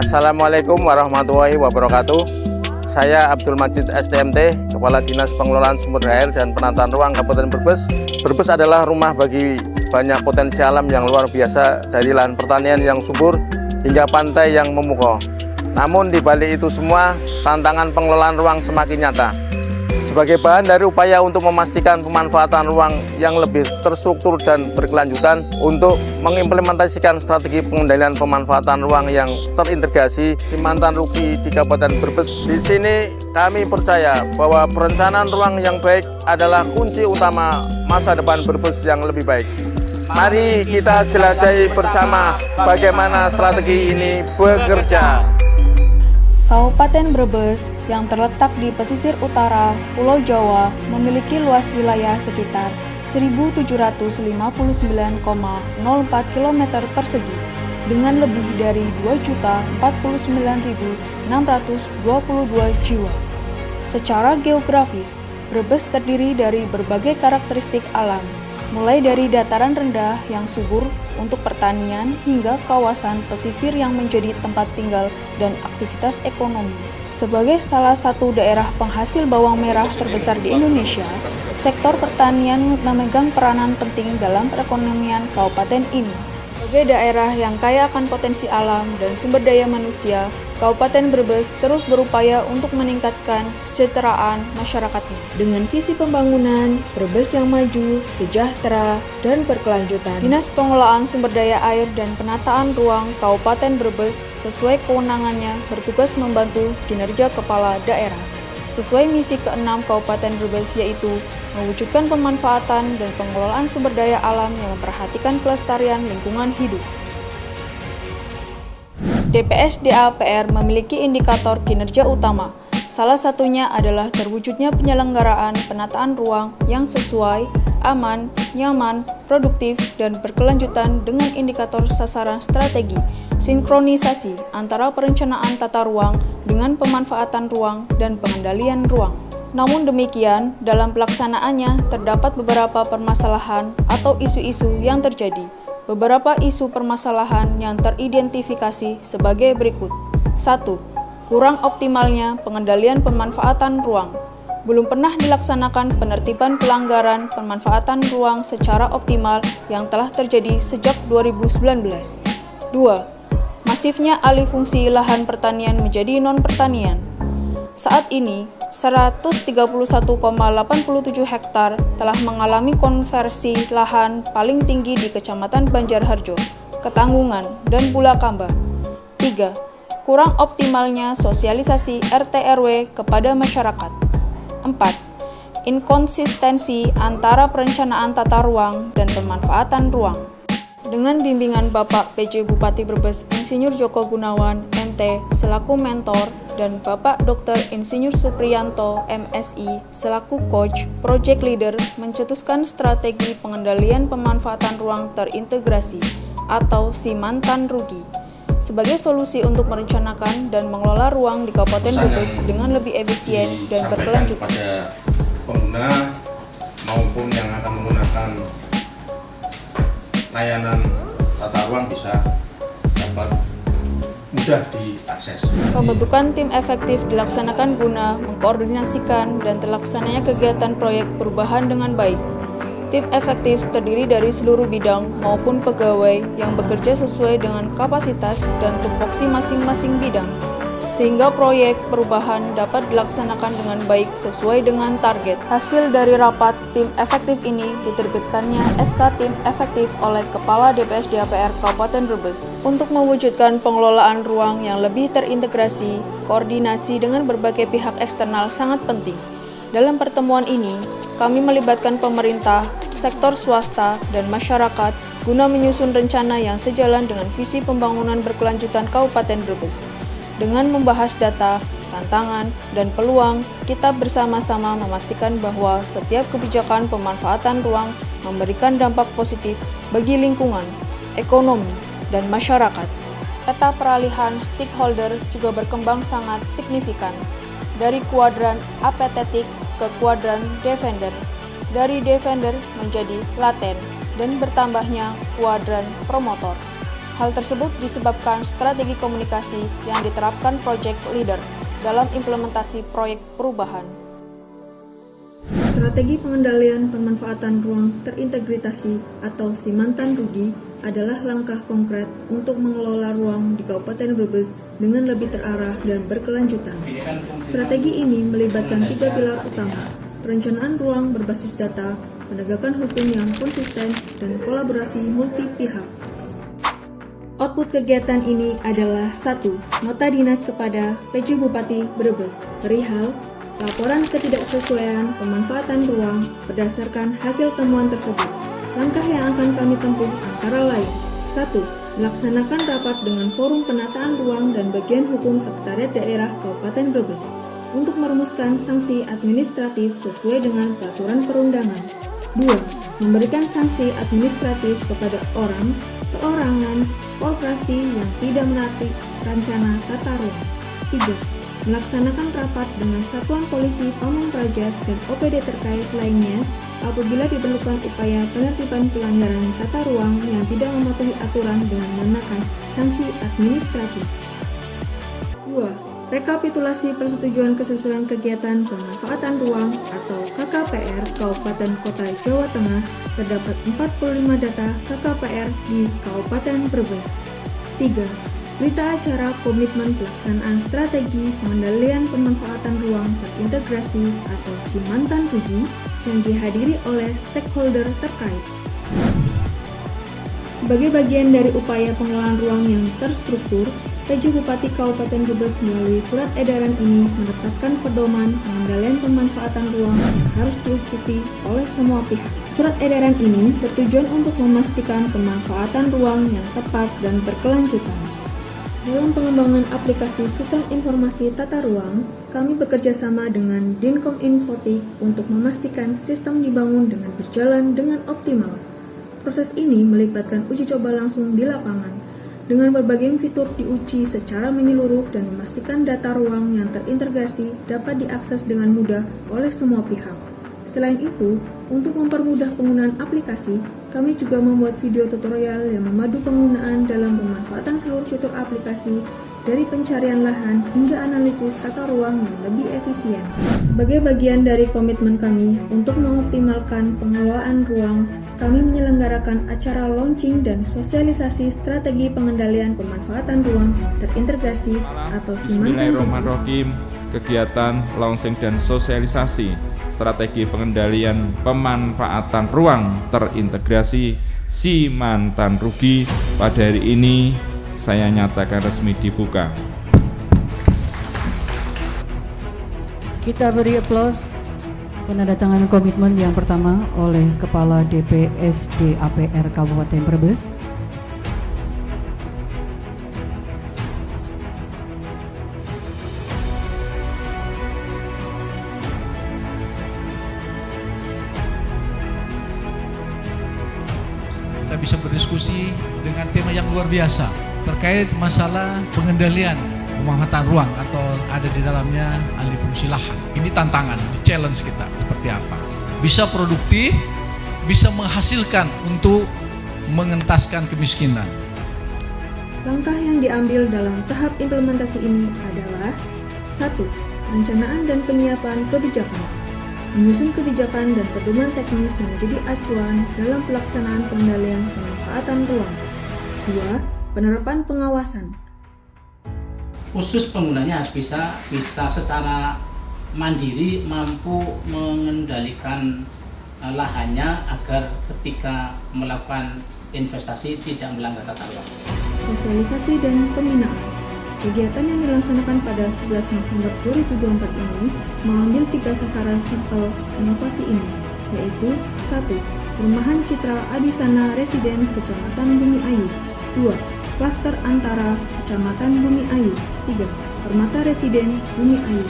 Assalamualaikum warahmatullahi wabarakatuh. Saya Abdul Majid STMT, Kepala Dinas Pengelolaan Sumber Daya Air dan Penataan Ruang Kabupaten Brebes. Brebes adalah rumah bagi banyak potensi alam yang luar biasa, dari lahan pertanian yang subur hingga pantai yang memukau. Namun di balik itu semua, tantangan pengelolaan ruang semakin nyata. Sebagai bahan dari upaya untuk memastikan pemanfaatan ruang yang lebih terstruktur dan berkelanjutan untuk mengimplementasikan strategi pengendalian pemanfaatan ruang yang terintegrasi Simantan Rugi di Kabupaten Brebes. Di sini kami percaya bahwa perencanaan ruang yang baik adalah kunci utama masa depan Brebes yang lebih baik. Mari kita jelajahi bersama bagaimana strategi ini bekerja. Kabupaten Brebes yang terletak di pesisir utara Pulau Jawa memiliki luas wilayah sekitar 1.759,04 km persegi dengan lebih dari 2.049.622 jiwa. Secara geografis, Brebes terdiri dari berbagai karakteristik alam, mulai dari dataran rendah yang subur untuk pertanian hingga kawasan pesisir yang menjadi tempat tinggal dan aktivitas ekonomi. Sebagai salah satu daerah penghasil bawang merah terbesar di Indonesia, sektor pertanian memegang peranan penting dalam perekonomian kabupaten ini. Sebagai daerah yang kaya akan potensi alam dan sumber daya manusia, Kabupaten Brebes terus berupaya untuk meningkatkan kesejahteraan masyarakatnya. Dengan visi pembangunan Brebes yang maju, sejahtera, dan berkelanjutan, Dinas Pengelolaan Sumber Daya Air dan Penataan Ruang Kabupaten Brebes sesuai kewenangannya bertugas membantu kinerja kepala daerah. Sesuai misi ke-6 Kabupaten Brebes, yaitu mewujudkan pemanfaatan dan pengelolaan sumber daya alam yang memperhatikan kelestarian lingkungan hidup. DPSDA PR memiliki indikator kinerja utama. Salah satunya adalah terwujudnya penyelenggaraan penataan ruang yang sesuai, aman, nyaman, produktif, dan berkelanjutan dengan indikator sasaran strategi, sinkronisasi antara perencanaan tata ruang dengan pemanfaatan ruang dan pengendalian ruang. Namun demikian, dalam pelaksanaannya terdapat beberapa permasalahan atau isu-isu yang terjadi. Beberapa isu permasalahan yang teridentifikasi sebagai berikut. 1. Kurang optimalnya pengendalian pemanfaatan ruang. Belum pernah dilaksanakan penertiban pelanggaran pemanfaatan ruang secara optimal yang telah terjadi sejak 2019. 2. Masifnya alih fungsi lahan pertanian menjadi non-pertanian. Saat ini, 131,87 hektar telah mengalami konversi lahan paling tinggi di Kecamatan Banjarharjo, Ketanggungan, dan Bulakamba. 3. Kurang optimalnya sosialisasi RT/RW kepada masyarakat. 4. Inkonsistensi antara perencanaan tata ruang dan pemanfaatan ruang. Dengan bimbingan Bapak PJ Bupati Brebes Insinyur Joko Gunawan, MT, selaku mentor, dan Bapak Dr. Insinyur Supriyanto, MSI, selaku coach, project leader, mencetuskan strategi pengendalian pemanfaatan ruang terintegrasi atau Simantan Rugi sebagai solusi untuk merencanakan dan mengelola ruang di Kabupaten Brebes dengan lebih efisien dan berkelanjutan. Pada pengguna maupun yang akan menggunakan layanan tata ruang bisa dapat mudah diakses. Pembentukan tim efektif dilaksanakan guna mengkoordinasikan dan terlaksananya kegiatan proyek perubahan dengan baik. Tim efektif terdiri dari seluruh bidang maupun pegawai yang bekerja sesuai dengan kapasitas dan tupoksi masing-masing bidang, sehingga proyek perubahan dapat dilaksanakan dengan baik sesuai dengan target. Hasil dari rapat tim efektif ini diterbitkannya SK Tim Efektif oleh Kepala DPSDA PR Kabupaten Brebes untuk mewujudkan pengelolaan ruang yang lebih terintegrasi. Koordinasi dengan berbagai pihak eksternal sangat penting. Dalam pertemuan ini, kami melibatkan pemerintah, sektor swasta, dan masyarakat guna menyusun rencana yang sejalan dengan visi pembangunan berkelanjutan Kabupaten Brebes. Dengan membahas data, tantangan, dan peluang, kita bersama-sama memastikan bahwa setiap kebijakan pemanfaatan ruang memberikan dampak positif bagi lingkungan, ekonomi, dan masyarakat. Peta peralihan stakeholder juga berkembang sangat signifikan, dari kuadran apatetik ke kuadran defender, dari defender menjadi laten, dan bertambahnya kuadran promotor. Hal tersebut disebabkan strategi komunikasi yang diterapkan project leader dalam implementasi proyek perubahan. Strategi pengendalian pemanfaatan ruang terintegrasi atau Simantan Rugi adalah langkah konkret untuk mengelola ruang di Kabupaten Brebes dengan lebih terarah dan berkelanjutan. Strategi ini melibatkan 3 pilar utama: perencanaan ruang berbasis data, penegakan hukum yang konsisten, dan kolaborasi multi pihak. Output kegiatan ini adalah 1. Nota dinas kepada PJ Bupati Brebes perihal laporan ketidaksesuaian pemanfaatan ruang berdasarkan hasil temuan tersebut. Langkah yang akan kami tempuh antara lain: 1. Melaksanakan rapat dengan Forum Penataan Ruang dan Bagian Hukum Sekretariat Daerah Kabupaten Brebes untuk merumuskan sanksi administratif sesuai dengan peraturan perundangan. 2. Memberikan sanksi administratif kepada orang, perorangan, korporasi yang tidak menaati rencana tata ruang. 3. Melaksanakan rapat dengan Satuan Polisi Pamong Praja dan OPD terkait lainnya apabila diperlukan upaya penertiban pelanggaran tata ruang yang tidak mematuhi aturan dengan mengenakan sanksi administratif. 2. Rekapitulasi persetujuan kesesuaian kegiatan pemanfaatan ruang atau KKPR Kabupaten Kota Jawa Tengah. Terdapat 45 data KKPR di Kabupaten Brebes. 3. Berita acara komitmen pelaksanaan strategi pengendalian pemanfaatan ruang terintegrasi atau Simantan Rugi yang dihadiri oleh stakeholder terkait. Sebagai bagian dari upaya pengelolaan ruang yang terstruktur, PJ Bupati Kabupaten Brebes melalui surat edaran ini menetapkan pedoman pengendalian pemanfaatan ruang yang harus diikuti oleh semua pihak. Surat edaran ini bertujuan untuk memastikan pemanfaatan ruang yang tepat dan berkelanjutan. Dalam pengembangan aplikasi Sistem Informasi Tata Ruang, kami bekerja sama dengan Dinkom Infotik untuk memastikan sistem dibangun dengan berjalan dengan optimal. Proses ini melibatkan uji coba langsung di lapangan, dengan berbagai fitur diuji secara menyeluruh dan memastikan data ruang yang terintegrasi dapat diakses dengan mudah oleh semua pihak. Selain itu, untuk mempermudah penggunaan aplikasi, kami juga membuat video tutorial yang memadu penggunaan dalam pemanfaatan seluruh fitur aplikasi, dari pencarian lahan hingga analisis tata ruang yang lebih efisien. Sebagai bagian dari komitmen kami untuk mengoptimalkan pengelolaan ruang, kami menyelenggarakan acara launching dan sosialisasi strategi pengendalian pemanfaatan ruang terintegrasi atau Simantan. Bismillahirrahmanirrahim. Kegiatan launching dan sosialisasi strategi pengendalian pemanfaatan ruang terintegrasi Simantan Rugi pada hari ini saya nyatakan resmi dibuka. Kita beri aplaus penandatanganan komitmen yang pertama oleh Kepala DPSD APR Kabupaten Brebes. Kita bisa berdiskusi dengan tema yang luar biasa terkait masalah pengendalian pemanfaatan ruang atau ada di dalamnya alih fungsi lahan. Ini tantangan, ini challenge kita seperti apa. Bisa produktif, bisa menghasilkan untuk mengentaskan kemiskinan. Langkah yang diambil dalam tahap implementasi ini adalah 1. Perencanaan dan penyiapan kebijakan. Menyusun kebijakan dan pedoman teknis yang menjadi acuan dalam pelaksanaan pengendalian pemanfaatan ruang. 2. Penerapan pengawasan. Khusus penggunanya bisa secara mandiri mampu mengendalikan lahannya agar ketika melakukan investasi tidak melanggar tata ruang. Sosialisasi dan pembinaan. Kegiatan yang dilaksanakan pada 11 November 2024 ini mengambil 3 sasaran sampel inovasi ini, yaitu 1. Perumahan Citra Adisana Residence Kecamatan Bumi Ayu. 2. Klaster Antara Kecamatan Bumi Ayu. 3. Permata Residence Bumi Ayu.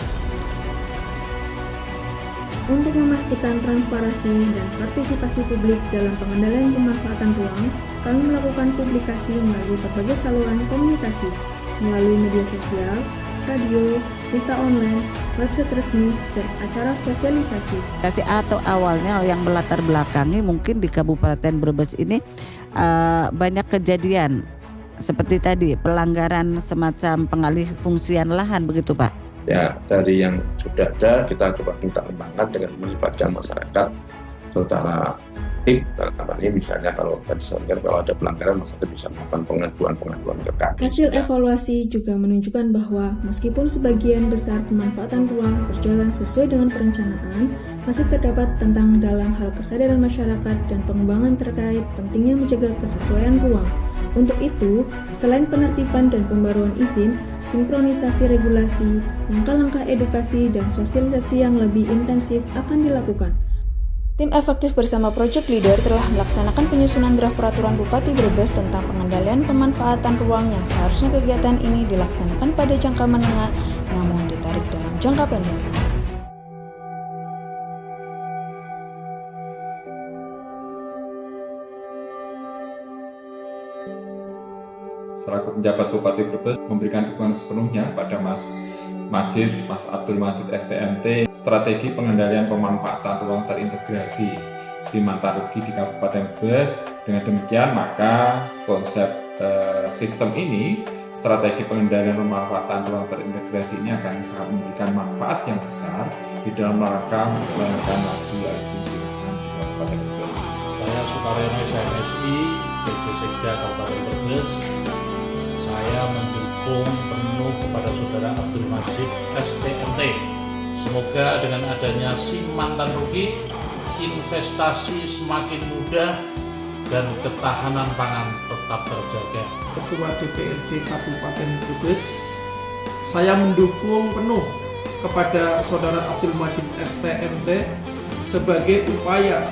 Untuk memastikan transparansi dan partisipasi publik dalam pengendalian pemanfaatan ruang, kami melakukan publikasi melalui berbagai saluran komunikasi, melalui media sosial, radio, berita online, website resmi, dan acara sosialisasi. Atau awalnya yang melatar belakangi mungkin di Kabupaten Brebes ini banyak kejadian seperti tadi pelanggaran semacam pengalih fungsian lahan begitu Pak? Ya, dari yang sudah ada kita coba kita kembangkan dengan melibatkan masyarakat secara aktif. Dalam ini misalnya kalau ada pelanggaran maka kita bisa melakukan pengaduan ke KADIS. Hasil evaluasi juga menunjukkan bahwa meskipun sebagian besar pemanfaatan ruang berjalan sesuai dengan perencanaan, masih terdapat tentang dalam hal kesadaran masyarakat dan pengembangan terkait pentingnya menjaga kesesuaian ruang. Untuk itu, selain penertiban dan pembaruan izin, sinkronisasi regulasi, langkah-langkah edukasi dan sosialisasi yang lebih intensif akan dilakukan. Tim efektif bersama Project Leader telah melaksanakan penyusunan draft peraturan Bupati Brebes tentang pengendalian pemanfaatan ruang yang seharusnya kegiatan ini dilaksanakan pada jangka menengah namun ditarik dalam jangka pendek. Selaku penjabat Bupati Brebes memberikan dukungan sepenuhnya pada Mas Abdul Majid STMT, strategi pengendalian pemanfaatan ruang terintegrasi Simantan Rugi di Kabupaten Brebes. Dengan demikian maka konsep sistem ini, strategi pengendalian pemanfaatan ruang terintegrasi ini akan sangat memberikan manfaat yang besar di dalam rangka melakukan laju fungsi lahan di Kabupaten Brebes. Saya Sukaryono SMSI, DC Sekda Kabupaten Brebes. Saya mendukung penuh kepada Saudara Abdul Majid STMT. Semoga dengan adanya Simantan Rugi, investasi semakin mudah dan ketahanan pangan tetap terjaga. Ketua DPRD Kabupaten Brebes, saya mendukung penuh kepada Saudara Abdul Majid STMT sebagai upaya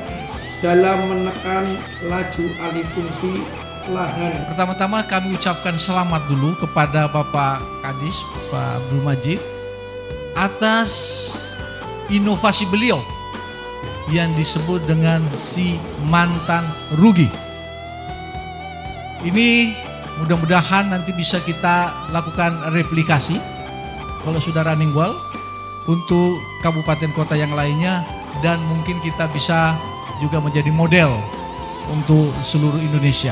dalam menekan laju alih fungsi lahan. Pertama-tama kami ucapkan selamat dulu kepada Bapak Kadis, Pak Abdul Majid, atas inovasi beliau yang disebut dengan Simantan Rugi. Ini mudah-mudahan nanti bisa kita lakukan replikasi kalau sudah running well untuk kabupaten kota yang lainnya, dan mungkin kita bisa juga menjadi model untuk seluruh Indonesia.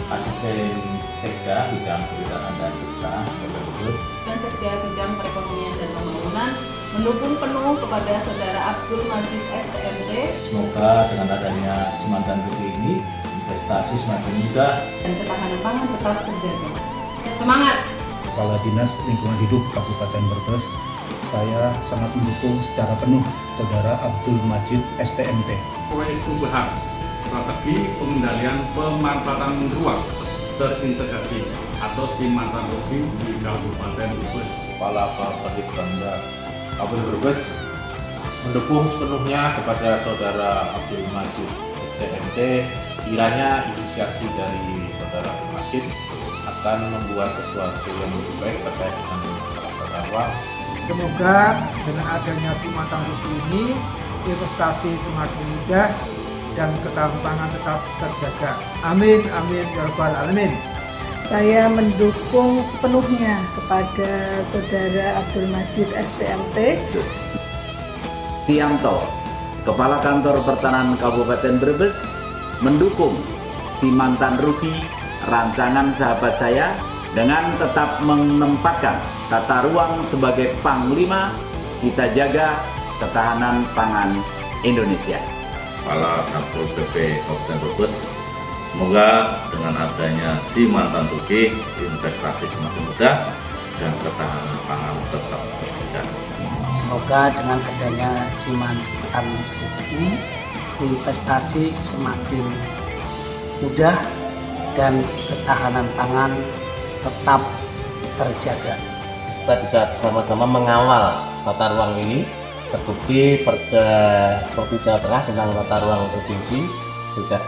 Asisten Sekda Bidang Kehutanan dan Desa Kabupaten Brebes dan Sekda Bidang Perekonomian dan Pembangunan mendukung penuh kepada Saudara Abdul Majid STMT. Semoga dengan adanya Simantan Rugi ini investasi semakin mudah dan ketahanan pangan tetap terjaga. Semangat! Kepala Dinas Lingkungan Hidup Kabupaten Brebes, saya sangat mendukung secara penuh Saudara Abdul Majid STMT. Proyek perubahan strategi pengendalian pemanfaatan ruang terintegrasi atau Simantan Rugi di Kabupaten Brebes. Kepala Bapakti Bangda Kabupaten Brebes mendukung sepenuhnya kepada Saudara Abdul Majid STMT. Kiranya inisiasi dari Saudara Abdul Majid akan membuat sesuatu yang lebih baik terkait dengan pemanfaatan ruang. Semoga dengan adanya Simantan Rugi ini investasi semakin mudah dan ketahanan pangan tetap terjaga. Amin, amin, ya rabbal alamin. Saya mendukung sepenuhnya kepada Saudara Abdul Majid STMT. Sianto, Kepala Kantor Pertanahan Kabupaten Brebes, mendukung Simantan Rugi rancangan sahabat saya dengan tetap menempatkan tata ruang sebagai panglima kita jaga ketahanan pangan Indonesia. Kepala Satpol PP Kabupaten Brebes, semoga dengan adanya Simantan Rugi investasi semakin mudah dan ketahanan pangan tetap terjaga. Semoga dengan adanya Simantan Rugi investasi semakin mudah dan ketahanan pangan tetap terjaga. Kita bisa sama-sama mengawal tata ruang ini. Terbukti Perda Provinsi Jawa Tengah tentang tata ruang provinsi sudah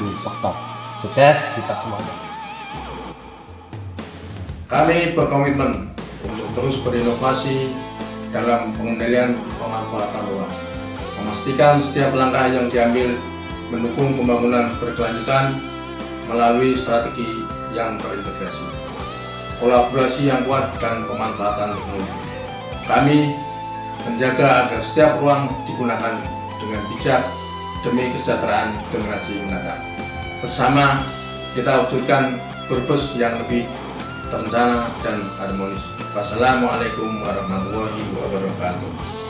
disahkan. Sukses kita semuanya. Kami berkomitmen untuk terus berinovasi dalam pengendalian pemanfaatan ruang, memastikan setiap langkah yang diambil mendukung pembangunan berkelanjutan melalui strategi yang terintegrasi, kolaborasi yang kuat, dan pemanfaatan teknologi. Kami menjaga agar setiap ruang digunakan dengan bijak demi kesejahteraan generasi mendatang. Bersama kita wujudkan Brebes yang lebih terencana dan harmonis. Wassalamualaikum warahmatullahi wabarakatuh.